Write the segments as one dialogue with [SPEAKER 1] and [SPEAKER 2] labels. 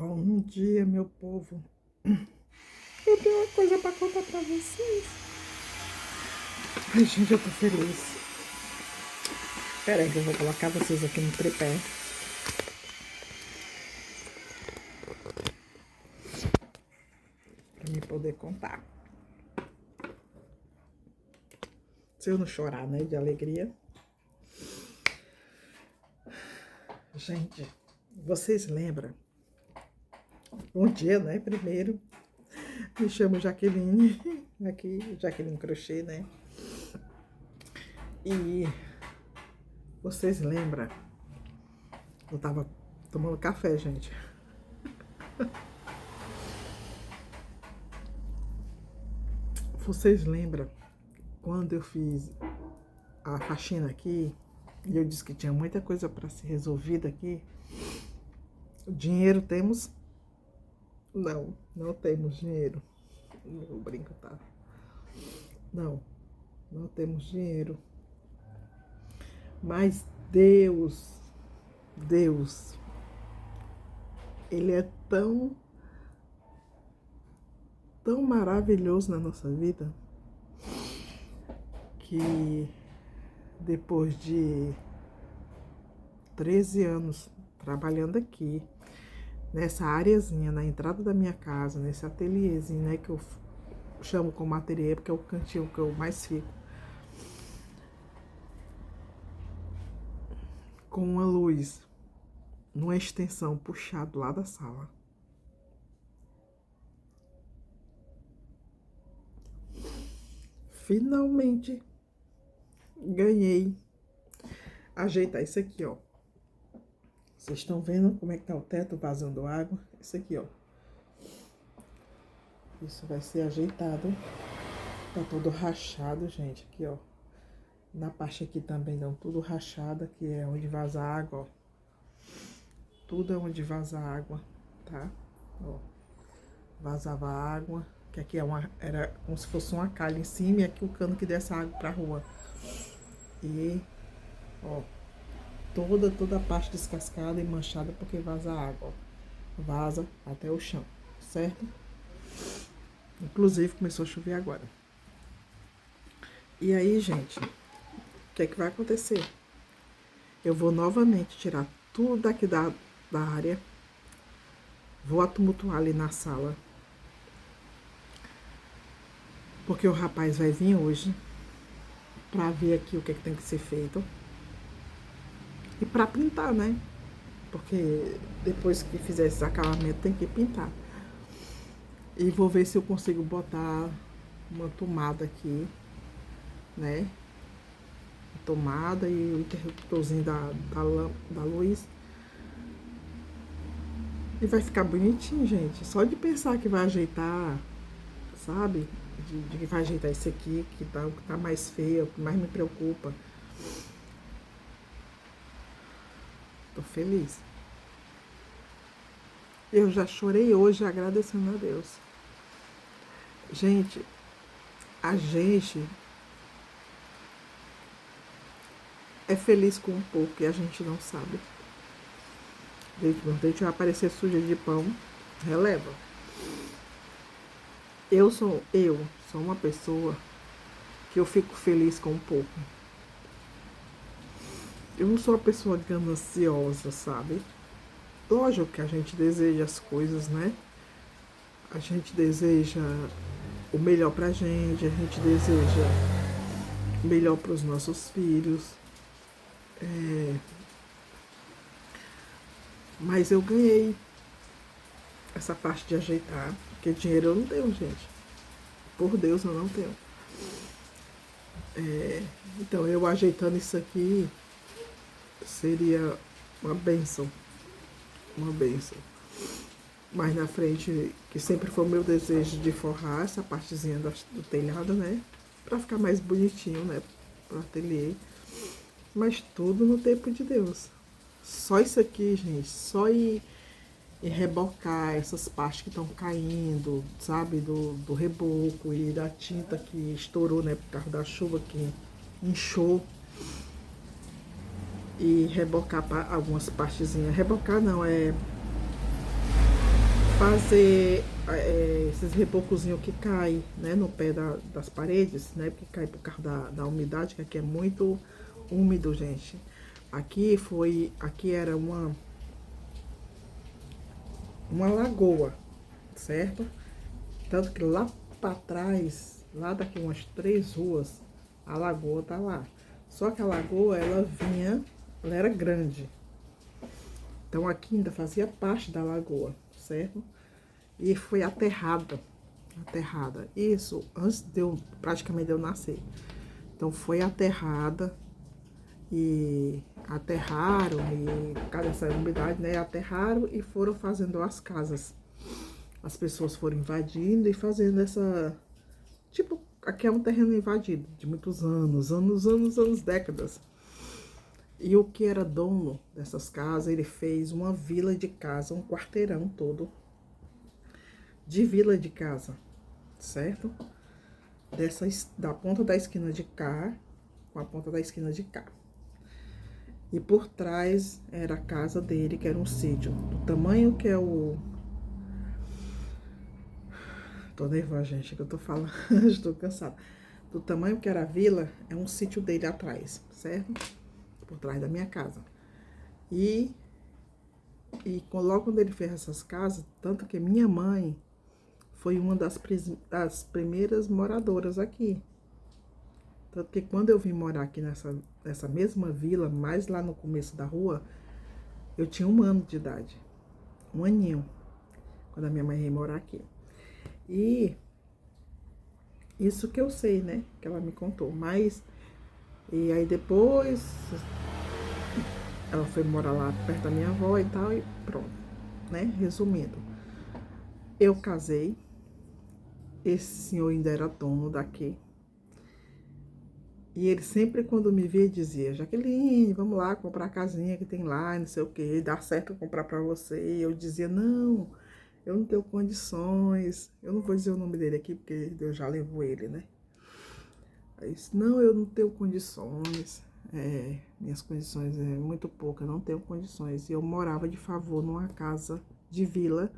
[SPEAKER 1] Bom dia, meu povo. Eu tenho uma coisa para contar para vocês. Ai, gente, eu tô feliz. Pera aí que eu vou colocar vocês aqui no tripé. Pra me poder contar. Se eu não chorar, né, de alegria. Gente, vocês lembram? Um dia, né, primeiro, me chamo Jaqueline, aqui, Jaqueline Crochê, né? E vocês lembram? Eu tava tomando café, gente. Vocês lembram quando eu fiz a faxina aqui e eu disse que tinha muita coisa para ser resolvida aqui? Dinheiro temos? Não, não temos dinheiro. O brinco tá. Não, não temos dinheiro. Mas Deus, Ele é tão maravilhoso na nossa vida que depois de 13 anos trabalhando aqui, nessa areazinha, na entrada da minha casa, nesse ateliêzinho, né, que eu chamo como ateliê, porque é o cantinho que eu mais fico, com uma luz numa extensão puxado lá da sala. Finalmente ganhei ajeitar isso aqui, ó. Vocês estão vendo como é que tá o teto vazando água? Isso aqui, ó. Isso vai ser ajeitado. Tá todo rachado, gente. Aqui, ó. Na parte aqui também não, tudo rachado. Aqui é onde vaza água, ó. Tudo é onde vaza água, tá? Ó. Vazava água. Que aqui era como se fosse uma calha em cima e aqui o cano que desce a água pra rua. E, ó. Toda a parte descascada e manchada porque vaza água, ó. Vaza até o chão, certo? Inclusive começou a chover agora. E aí, gente, o que é que vai acontecer? Eu vou novamente tirar tudo daqui da área. Vou tumultuar ali na sala. Porque o rapaz vai vir hoje pra ver aqui o que é que tem que ser feito. E pra pintar, né? Porque depois que fizer esse acabamento tem que pintar. E vou ver se eu consigo botar uma tomada aqui, né? A tomada e o interruptorzinho da luz. E vai ficar bonitinho, gente. Só de pensar que vai ajeitar, sabe? De que vai ajeitar esse aqui, que tá mais feio, que mais me preocupa. Tô feliz. Eu já chorei hoje agradecendo a Deus. Gente, a gente é feliz com um pouco e a gente não sabe. Desde vai aparecer suja de pão, releva. Eu sou uma pessoa que eu fico feliz com um pouco. Eu não sou uma pessoa gananciosa, sabe? Lógico que a gente deseja as coisas, né? A gente deseja o melhor pra gente, a gente deseja o melhor pros nossos filhos. Mas eu ganhei essa parte de ajeitar, porque dinheiro eu não tenho, gente. Por Deus, eu não tenho. Então, eu ajeitando isso aqui seria uma bênção. Uma bênção. Mais na frente, que sempre foi o meu desejo de forrar essa partezinha do telhado, né? Pra ficar mais bonitinho, né? Pro ateliê. Mas tudo no tempo de Deus. Só isso aqui, gente. Só ir rebocar essas partes que estão caindo, sabe? Do reboco e da tinta que estourou, né? Por causa da chuva que inchou. E rebocar algumas partezinhas. Rebocar não, fazer esses rebocozinhos que caem, né, no pé das paredes, né, porque cai por causa da umidade, que aqui é muito úmido, gente. Aqui era uma lagoa, certo? Tanto que lá para trás, lá daqui umas 3 ruas, a lagoa tá lá. Só que a lagoa, ela era grande. Então aqui ainda fazia parte da lagoa, certo? E foi aterrada. Isso antes praticamente de eu nascer. Então foi aterrada e aterraram e por causa dessa umidade, né? Aterraram e foram fazendo as casas. As pessoas foram invadindo e fazendo essa... Tipo, aqui é um terreno invadido de muitos anos, décadas. E o que era dono dessas casas, ele fez uma vila de casa, um quarteirão todo de vila de casa, certo? Da ponta da esquina de cá com a ponta da esquina de cá. E por trás era a casa dele, que era um sítio. Do tamanho que é o... Tô nervosa, gente, que eu tô falando, estou cansada. Do tamanho que era a vila, é um sítio dele atrás, certo? Por trás da minha casa. E logo quando ele fez essas casas, tanto que minha mãe foi uma das primeiras moradoras aqui. Tanto que quando eu vim morar aqui nessa mesma vila, mais lá no começo da rua, eu tinha 1 ano de idade. 1 aninho, quando a minha mãe veio morar aqui. E isso que eu sei, né? Que ela me contou. Mas, e aí depois, ela foi morar lá perto da minha avó e tal, e pronto, né? Resumindo, eu casei, esse senhor ainda era dono daqui. E ele sempre, quando me via, dizia: Jaqueline, vamos lá comprar a casinha que tem lá, não sei o que, dá certo comprar pra você. E eu dizia: não, eu não tenho condições. Eu não vou dizer o nome dele aqui, porque Deus já levou ele, né? Aí disse: não, eu não tenho condições. Minhas condições é muito pouca, não tenho condições. E eu morava de favor numa casa de vila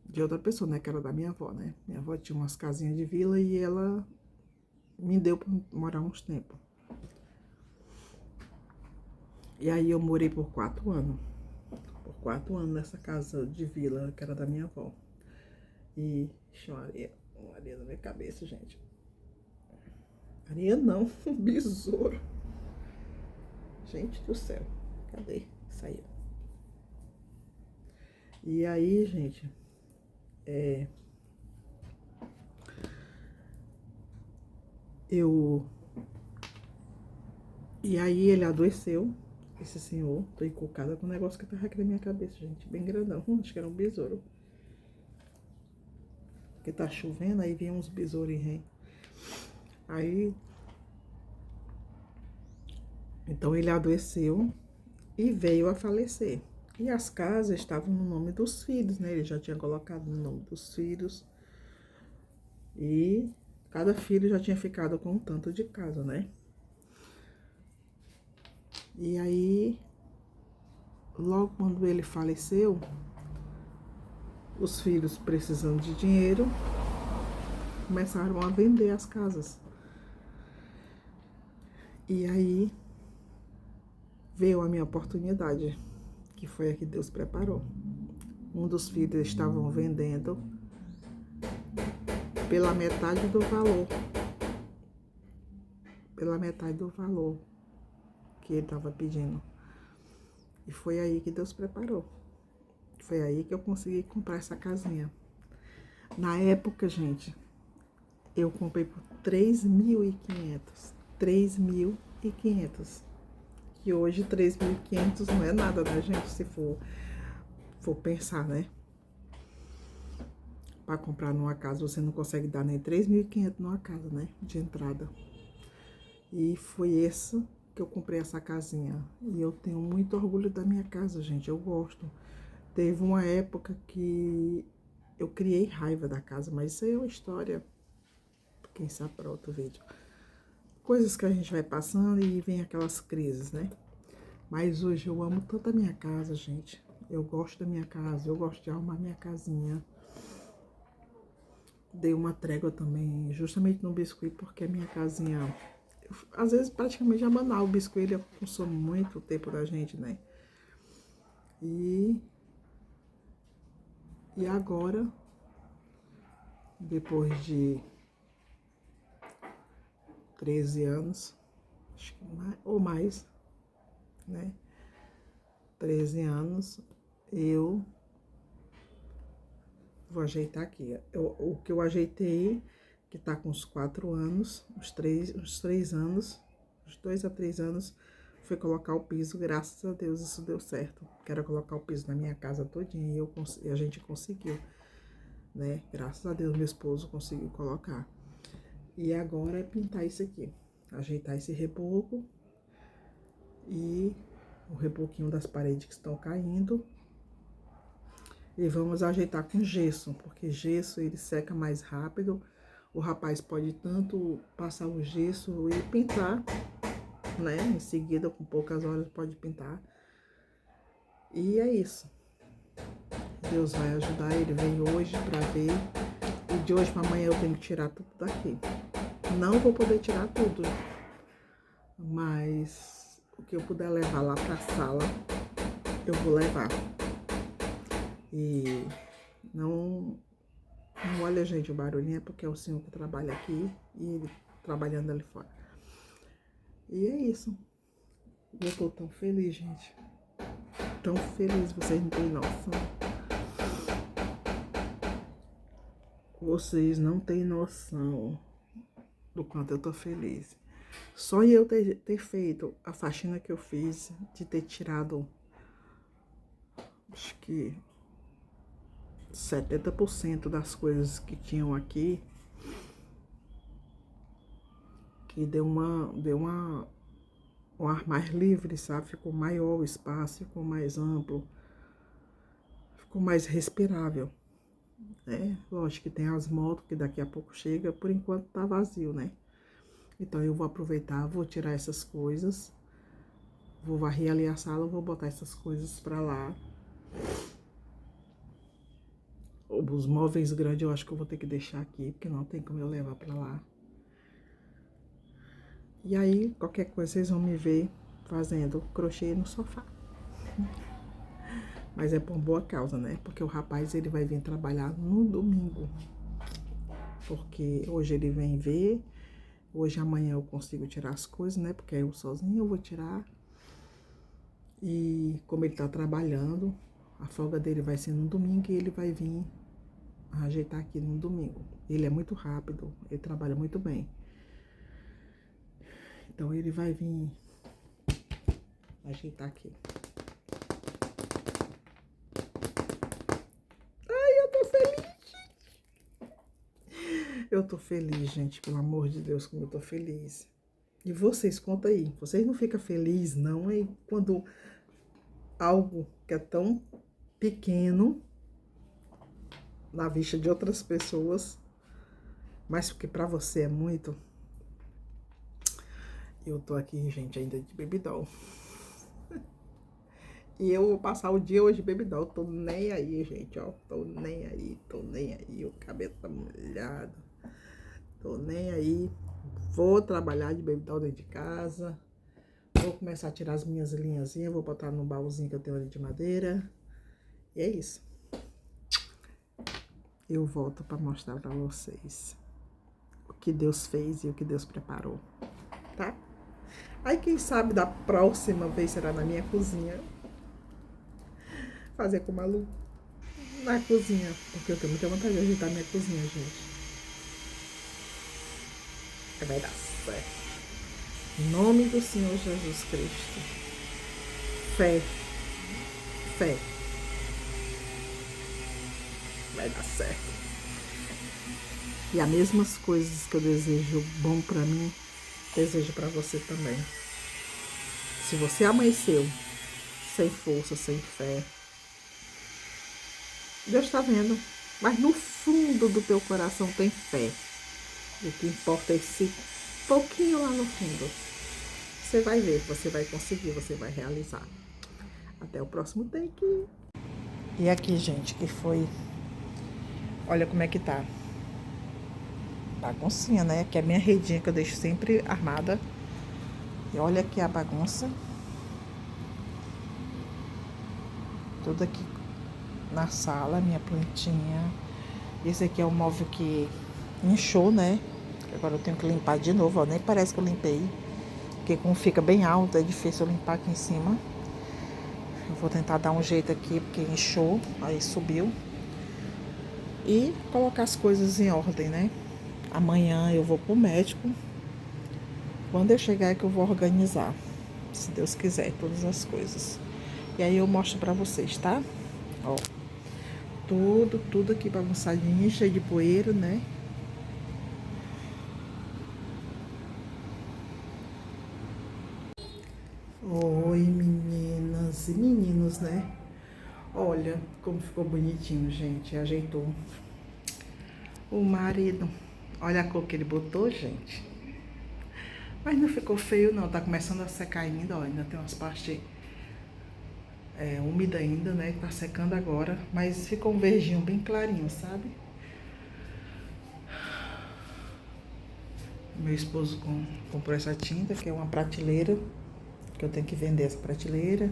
[SPEAKER 1] de outra pessoa, né? Que era da minha avó, né? Minha avó tinha umas casinhas de vila e ela me deu para morar uns tempos. E aí eu morei por 4 anos. Por 4 anos nessa casa de vila que era da minha avó. E tinha uma areia na minha cabeça, gente. Areia não, um besouro. Gente do céu, cadê? Saiu. E aí, gente, E aí ele adoeceu, esse senhor. Tô encucada com um negócio que tava aqui na minha cabeça, gente. Bem grandão. Acho que era um besouro. Porque tá chovendo, aí vem uns besouros em rém. Aí... Então ele adoeceu e veio a falecer. E as casas estavam no nome dos filhos, né? Ele já tinha colocado no nome dos filhos. E cada filho já tinha ficado com um tanto de casa, né? E aí, logo quando ele faleceu, os filhos precisando de dinheiro, começaram a vender as casas. E aí, veio a minha oportunidade, que foi a que Deus preparou. Um dos filhos estavam vendendo pela metade do valor. Pela metade do valor que ele estava pedindo. E foi aí que Deus preparou. Foi aí que eu consegui comprar essa casinha. Na época, gente, eu comprei por 3.500. 3.500. Que hoje 3.500 não é nada, né, gente? Se for pensar, né? Para comprar numa casa, você não consegue dar nem 3.500 numa casa, né? De entrada. E foi esse que eu comprei essa casinha. E eu tenho muito orgulho da minha casa, gente. Eu gosto. Teve uma época que eu criei raiva da casa, mas isso aí é uma história, quem sabe, para outro vídeo. Coisas que a gente vai passando e vem aquelas crises, né? Mas hoje eu amo tanto a minha casa, gente. Eu gosto da minha casa, eu gosto de arrumar minha casinha. Dei uma trégua também, justamente no biscuit, porque a minha casinha... Às vezes, praticamente é banal. O biscuit, ele consome muito tempo da gente, né? E agora, depois de 13 anos, acho que mais, ou mais, né? 13 anos, eu vou ajeitar aqui. O que eu ajeitei, que tá com uns 4 anos, uns 3 anos, uns 2 a 3 anos, foi colocar o piso. Graças a Deus isso deu certo. Quero colocar o piso na minha casa todinha e a gente conseguiu, né? Graças a Deus meu esposo conseguiu colocar. E agora é pintar isso aqui, ajeitar esse reboco e o reboquinho das paredes que estão caindo. E vamos ajeitar com gesso, porque gesso ele seca mais rápido. O rapaz pode tanto passar o gesso e pintar, né? Em seguida, com poucas horas, pode pintar. E é isso. Deus vai ajudar, ele vem hoje pra ver. E de hoje pra amanhã eu tenho que tirar tudo daqui. Não vou poder tirar tudo, mas o que eu puder levar lá pra sala, eu vou levar. E não olha, gente, o barulhinho é porque é o senhor que trabalha aqui e ele trabalhando ali fora. E é isso. Eu tô tão feliz, gente. Tão feliz, vocês não têm noção. Vocês não têm noção do quanto eu tô feliz. Só eu ter feito a faxina que eu fiz, de ter tirado, acho que 70% das coisas que tinham aqui, que deu um ar mais livre, sabe? Ficou maior o espaço, ficou mais amplo, ficou mais respirável, né? Lógico que tem as motos que daqui a pouco chega, por enquanto tá vazio, né? Então eu vou aproveitar, vou tirar essas coisas, vou varrer ali a sala, vou botar essas coisas pra lá. Os móveis grandes eu acho que eu vou ter que deixar aqui, porque não tem como eu levar pra lá. E aí, qualquer coisa, vocês vão me ver fazendo crochê no sofá. Mas é por boa causa, né? Porque o rapaz, ele vai vir trabalhar no domingo. Porque hoje ele vem ver, hoje amanhã eu consigo tirar as coisas, né? Porque eu sozinha eu vou tirar. E como ele tá trabalhando, a folga dele vai ser no domingo e ele vai vir ajeitar aqui no domingo. Ele é muito rápido, ele trabalha muito bem. Então ele vai vir ajeitar aqui. Ai, eu tô feliz, gente. Eu tô feliz, gente, pelo amor de Deus, como eu tô feliz. E vocês, conta aí, vocês não ficam felizes, não, hein? Quando algo que é tão pequeno na vista de outras pessoas, mas que pra você é muito. Eu tô aqui, gente, ainda de bebidol. E eu vou passar o dia hoje de bebidol. Tô nem aí, gente, ó. Tô nem aí, tô nem aí. O cabelo tá molhado. Tô nem aí. Vou trabalhar de bebidol dentro de casa. Vou começar a tirar as minhas linhazinhas. Vou botar no baúzinho que eu tenho ali de madeira. E é isso. Eu volto pra mostrar pra vocês o que Deus fez e o que Deus preparou, tá? Aí, quem sabe, da próxima vez será na minha cozinha. Fazer com o Malu na cozinha. Porque eu tenho muita vontade de ajeitar minha cozinha, gente. Vai dar certo. Em nome do Senhor Jesus Cristo. Fé. Fé. Vai dar certo. E as mesmas coisas que eu desejo bom pra mim, desejo pra você também. Se você amanheceu sem força, sem fé, Deus tá vendo. Mas no fundo do teu coração tem fé. O que importa é esse pouquinho lá no fundo. Você vai ver, você vai conseguir, você vai realizar. Até o próximo take. E aqui, gente, que foi... Olha como é que tá. Baguncinha, né? Que é a minha redinha que eu deixo sempre armada. E olha aqui a bagunça. Tudo aqui na sala, minha plantinha. Esse aqui é o móvel que inchou, né? Agora eu tenho que limpar de novo, ó. Nem parece que eu limpei. Porque como fica bem alto, é difícil eu limpar aqui em cima. Eu vou tentar dar um jeito aqui, porque inchou, aí subiu. E colocar as coisas em ordem, né? Amanhã eu vou pro médico. Quando eu chegar é que eu vou organizar, se Deus quiser, todas as coisas. E aí eu mostro pra vocês, tá? Ó, tudo aqui bagunçadinho, cheio de poeira, né? Oi, meninas e meninos, né? Olha como ficou bonitinho, gente. Ajeitou. O marido, olha a cor que ele botou, gente. Mas não ficou feio, não. Tá começando a secar ainda, ó. Ainda tem umas partes úmidas ainda, né? Tá secando agora. Mas ficou um verdinho bem clarinho, sabe? Meu esposo comprou essa tinta, que é uma prateleira. Que eu tenho que vender essa prateleira.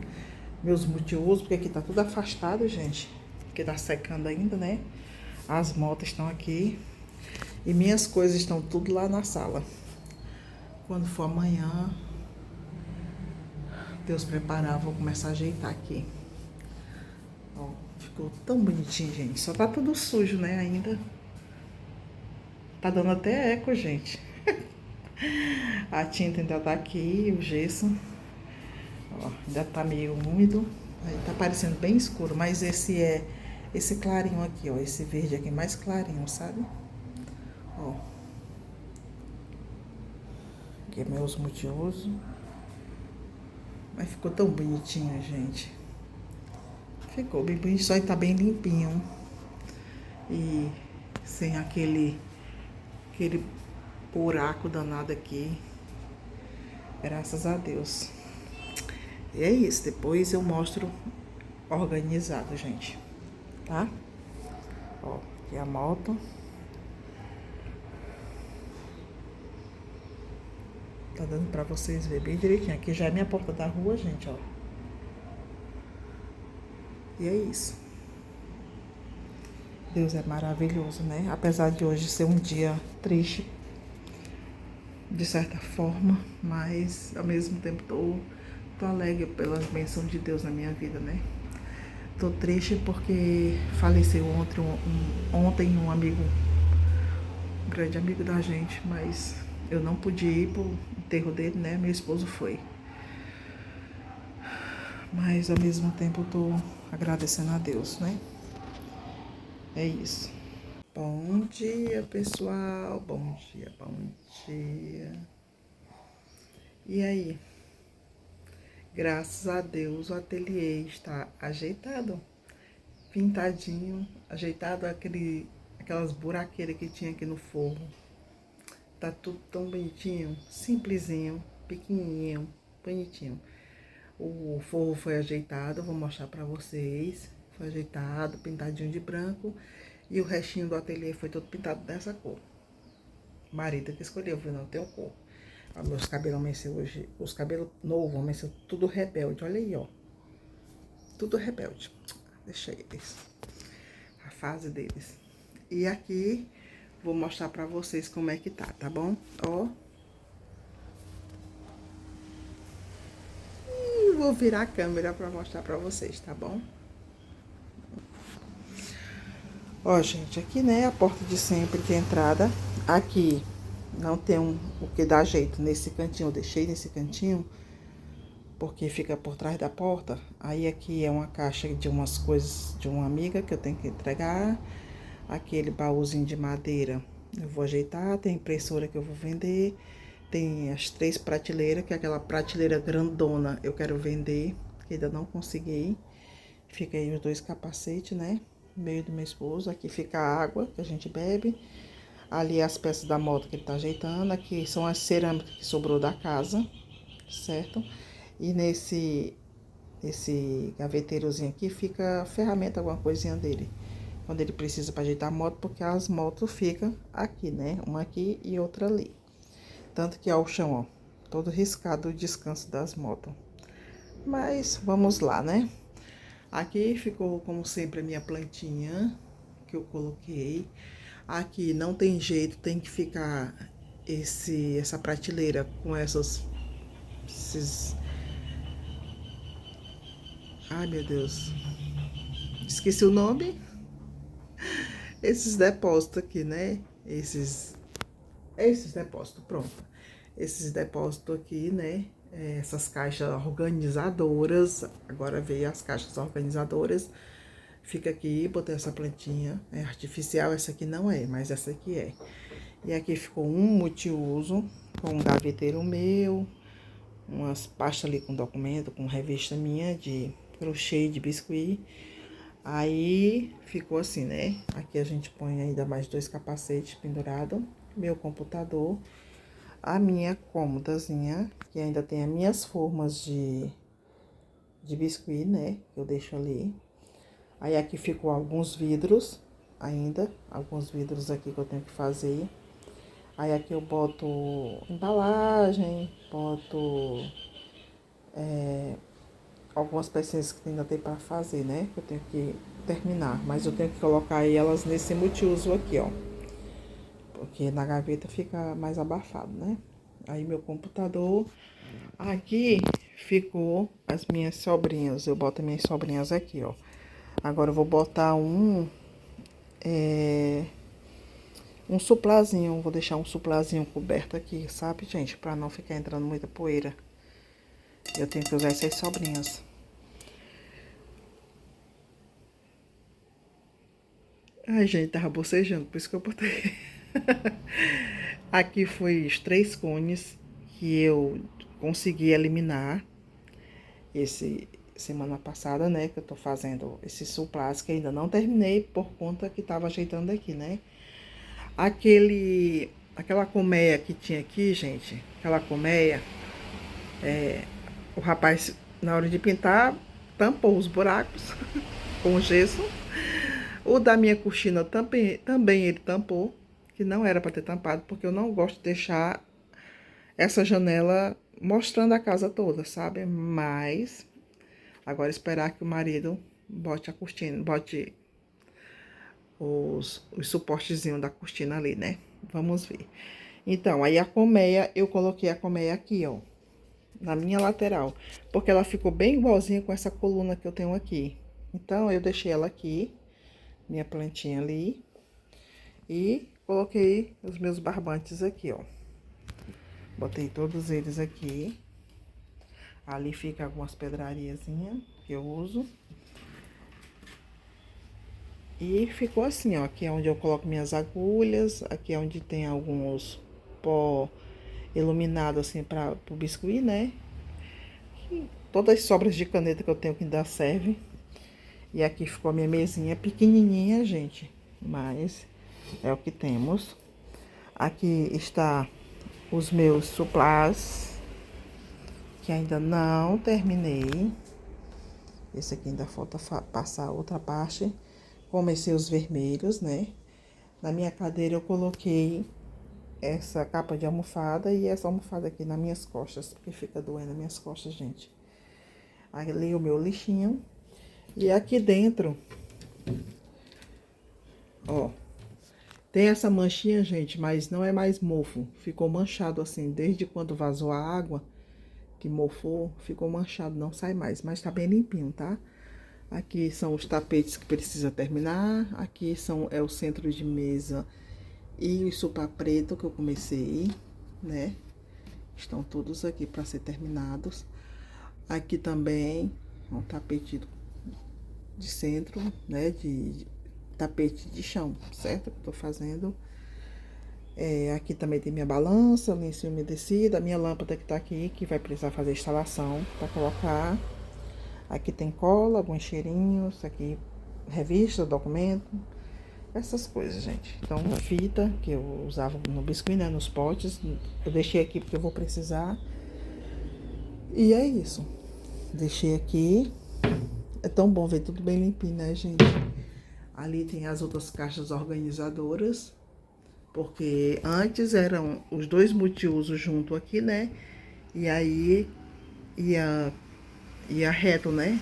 [SPEAKER 1] Meus multiusos, porque aqui tá tudo afastado, gente. Porque tá secando ainda, né? As motos estão aqui. E minhas coisas estão tudo lá na sala. Quando for amanhã, Deus preparar, vou começar a ajeitar aqui. Ó, ficou tão bonitinho, gente. Só tá tudo sujo, né, ainda. Tá dando até eco, gente. A tinta ainda tá aqui, o gesso. Ó, ainda tá meio úmido. Aí tá parecendo bem escuro, mas esse clarinho aqui, ó. Esse verde aqui mais clarinho, sabe? Ó. Aqui é meus multiusos. Mas ficou tão bonitinho, gente. Ficou bem bonitinho, só tá bem limpinho. E sem aquele buraco danado aqui. Graças a Deus. E é isso, depois eu mostro organizado, gente. Tá? Ó, aqui a moto. Tá dando pra vocês verem bem direitinho. Aqui já é minha porta da rua, gente, ó. E é isso. Deus é maravilhoso, né? Apesar de hoje ser um dia triste, de certa forma, mas ao mesmo tempo tô alegre pelas bênçãos de Deus na minha vida, né? Tô triste porque faleceu ontem um amigo, um grande amigo da gente, mas eu não pude ir pro enterro dele, né? Meu esposo foi. Mas ao mesmo tempo eu tô agradecendo a Deus, né? É isso. Bom dia, pessoal. Bom dia, bom dia. E aí? Graças a Deus o ateliê está ajeitado, pintadinho, ajeitado aquelas buraqueiras que tinha aqui no forro. Tá tudo tão bonitinho, simplesinho, pequenininho, bonitinho. O forro foi ajeitado, vou mostrar pra vocês. Foi ajeitado, pintadinho de branco. E o restinho do ateliê foi todo pintado dessa cor. Marido que escolheu, viu? Não tem cor. Ó, meus cabelos amanheceu hoje, os cabelos novos, amanheceu tudo rebelde. Olha aí, ó. Tudo rebelde. Deixa eles. A fase deles. E aqui, vou mostrar pra vocês como é que tá bom? Ó. E vou virar a câmera pra mostrar pra vocês, tá bom? Ó, gente, aqui, né, a porta de sempre de entrada. Aqui não tem o que dar jeito nesse cantinho. Eu deixei nesse cantinho porque fica por trás da porta. Aí aqui é uma caixa de umas coisas de uma amiga que eu tenho que entregar. Aquele baúzinho de madeira eu vou ajeitar. Tem impressora que eu vou vender. Tem as 3 prateleiras, que é aquela prateleira grandona eu quero vender, que ainda não consegui. Fica aí os 2 capacetes, né? No meio do meu esposo. Aqui fica a água que a gente bebe. Ali as peças da moto que ele tá ajeitando. Aqui são as cerâmicas que sobrou da casa, certo? E esse gaveteirozinho aqui, fica ferramenta, alguma coisinha dele. Quando ele precisa para ajeitar a moto, porque as motos ficam aqui, né? Uma aqui e outra ali. Tanto que, ó, o chão, ó, todo riscado o descanso das motos. Mas, vamos lá, né? Aqui ficou, como sempre, a minha plantinha que eu coloquei. Aqui não tem jeito, tem que ficar essa prateleira com esses... Ai, meu Deus. Esqueci o nome. Esses depósitos aqui, né? Esses depósitos, pronto. Esses depósitos aqui, né? Essas caixas organizadoras. Agora veio as caixas organizadoras. Fica aqui, botei essa plantinha. É artificial, essa aqui não é, mas essa aqui é. E aqui ficou um multiuso, com um gaveteiro meu. Umas pastas ali com documento, com revista minha de crochê, de biscuit. Aí, ficou assim, né? Aqui a gente põe ainda mais 2 capacetes pendurados. Meu computador. A minha cômodazinha, que ainda tem as minhas formas de biscuit, né? Que eu deixo ali. Aí, aqui ficou alguns vidros ainda. Alguns vidros aqui que eu tenho que fazer. Aí, aqui eu boto embalagem, boto... algumas pecinhas que ainda tem para fazer, né? Que eu tenho que terminar. Mas eu tenho que colocar elas nesse multiuso aqui, ó. Porque na gaveta fica mais abafado, né? Aí meu computador. Aqui ficou as minhas sobrinhas. Eu boto as minhas sobrinhas aqui, ó. Agora eu vou botar um suplazinho. Vou deixar um suplazinho coberto aqui, sabe, gente? Pra não ficar entrando muita poeira. Eu tenho que usar essas sobrinhas. Ai, gente, tava bocejando, por isso que eu botei. Aqui foi os 3 cones que eu consegui eliminar semana passada, né? Que eu tô fazendo esse suplás, que ainda não terminei por conta que tava ajeitando aqui, né? Aquela colmeia que tinha aqui, gente, aquela colmeia, o rapaz, na hora de pintar, tampou os buracos com gesso. O da minha cortina também ele tampou, que não era para ter tampado, porque eu não gosto de deixar essa janela mostrando a casa toda, sabe? Mas agora esperar que o marido bote a cortina, bote os suportezinhos da cortina ali, né? Vamos ver. Então, aí a colmeia, eu coloquei a colmeia aqui, ó, na minha lateral, porque ela ficou bem igualzinha com essa coluna que eu tenho aqui. Então, eu deixei ela aqui, minha plantinha ali, e coloquei os meus barbantes aqui, ó. Botei todos eles aqui. Ali fica algumas pedrariazinhas que eu uso. E ficou assim, ó. Aqui é onde eu coloco minhas agulhas. Aqui é onde tem alguns pó iluminado assim para o biscuit, né? E todas as sobras de caneta que eu tenho que ainda serve. E aqui ficou a minha mesinha pequenininha, gente. Mas é o que temos. Aqui está os meus suplás, que ainda não terminei. Esse aqui ainda falta passar outra parte. Comecei os vermelhos, né? Na minha cadeira eu coloquei essa capa de almofada e essa almofada aqui nas minhas costas, porque fica doendo as minhas costas, gente. Ali o meu lixinho. E aqui dentro, ó, tem essa manchinha, gente, mas não é mais mofo. Ficou manchado assim, desde quando vazou a água, que mofou, ficou manchado, não sai mais. Mas tá bem limpinho, tá? Aqui são os tapetes que precisa terminar. Aqui é o centro de mesa e o sopá preto que eu comecei, né? Estão todos aqui para ser terminados. Aqui também um tapete de centro, né? De tapete de chão, certo? Que eu tô fazendo. Aqui também tem minha balança, lenço umedecido, a minha lâmpada que tá aqui, que vai precisar fazer instalação para colocar. Aqui tem cola, alguns cheirinhos, aqui revista, documento, essas coisas, gente. Então, fita que eu usava no biscuit, né, nos potes, eu deixei aqui porque eu vou precisar. E é isso. Deixei aqui. É tão bom ver tudo bem limpinho, né, gente? Ali tem as outras caixas organizadoras. Porque antes eram os dois multiusos junto aqui, né? E aí ia reto, né?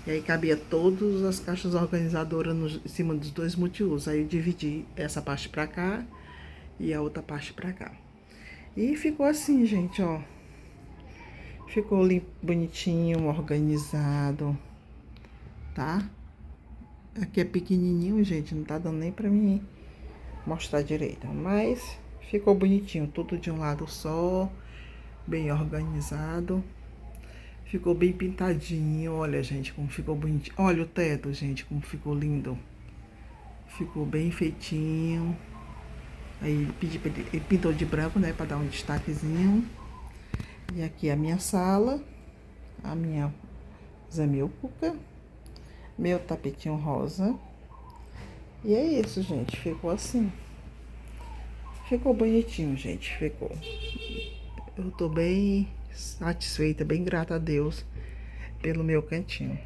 [SPEAKER 1] E aí cabia todas as caixas organizadoras em cima dos dois multiusos. Aí eu dividi essa parte pra cá e a outra parte pra cá. E ficou assim, gente, ó. Ficou limpo, bonitinho, organizado, tá? Aqui é pequenininho, gente, não tá dando nem pra mim mostrar direito. Mas ficou bonitinho, tudo de um lado só, bem organizado. Ficou bem pintadinho, olha, gente, como ficou bonitinho. Olha o teto, gente, como ficou lindo. Ficou bem feitinho. Aí ele pintou de branco, né, pra dar um destaquezinho. E aqui a minha sala, a minha zamilcuca, meu tapetinho rosa. E é isso, gente, ficou assim. Ficou bonitinho, gente, ficou. Eu tô bem satisfeita, bem grata a Deus pelo meu cantinho.